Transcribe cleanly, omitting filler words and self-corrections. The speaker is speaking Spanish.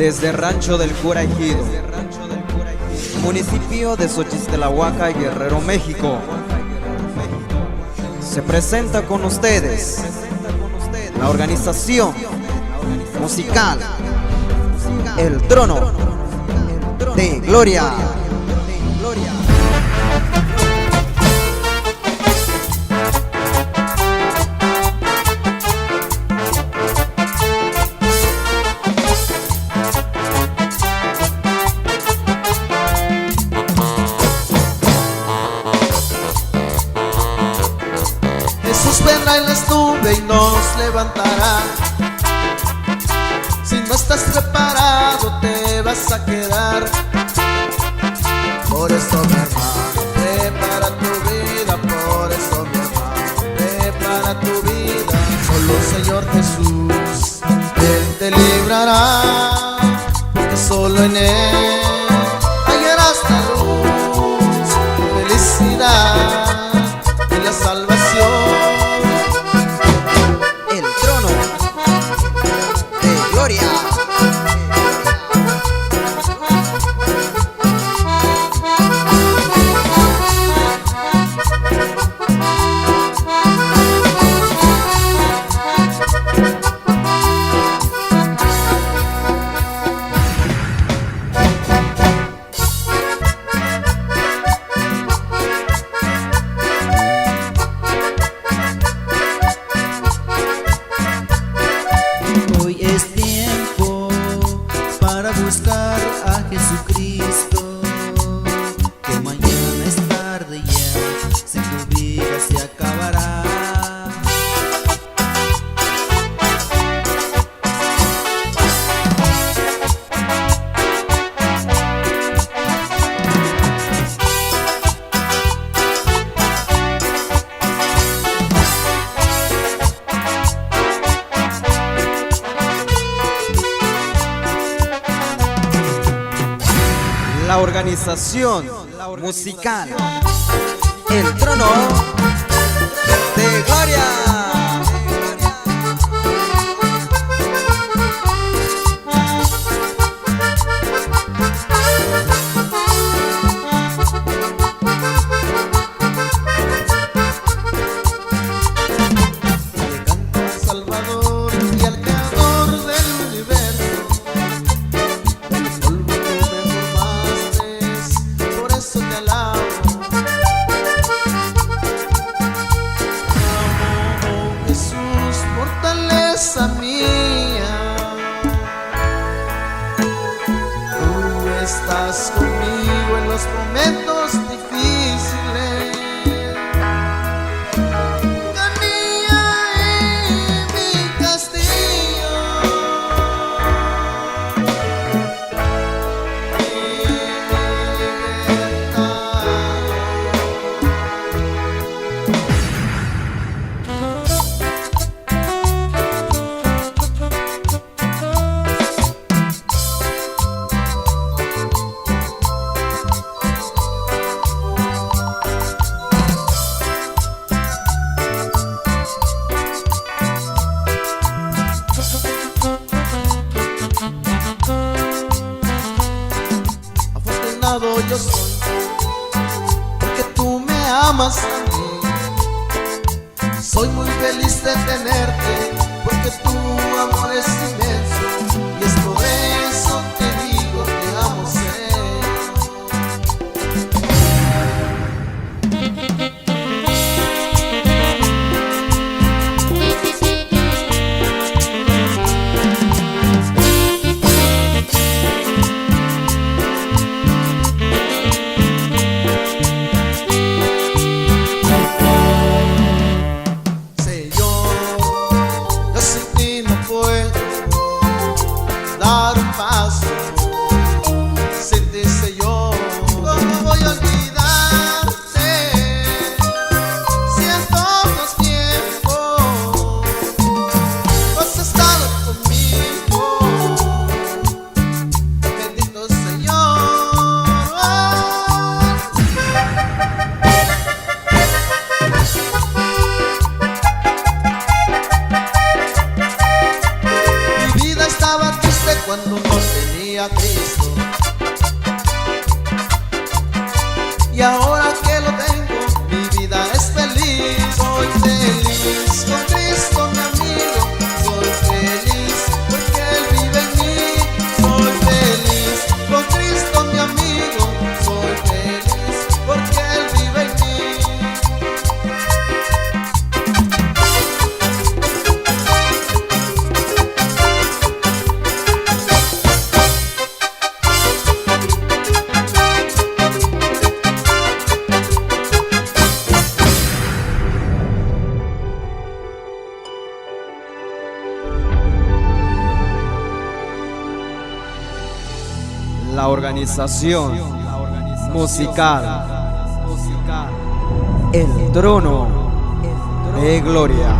Desde Rancho del Cura Ejido, municipio de Xochistelahuaca, Guerrero, México, se presenta con ustedes la organización musical El Trono de Gloria. Jesús vendrá en las nubes y nos levantará. Si no estás preparado te vas a quedar. Por eso mi hermano, prepara tu vida. Por eso mi hermano, prepara tu vida. Solo el Señor Jesús, Él te librará, porque solo en Él hallarás la luz, felicidad y la salvación. El Trono de Gloria. Hoy es tiempo para buscar a Jesucristo, que mañana es tarde ya, si tu vida se acabará. La organización musical El Trono de Gloria. Le canto al Salvador y al Creador del universo. Del polvo tú me formaste, por eso te alabo. Amo, Jesús, fortaleza mía. Tú estás conmigo en los momentos difíciles. Camilla en mi castillo, afortunado yo soy, porque tú me amas a mí. Soy muy feliz de tenerte, porque tu amor es inmenso, y es por eso te digo te amo, Señor. Señor, yo sin ti no puedo, organización musical El Trono de Gloria.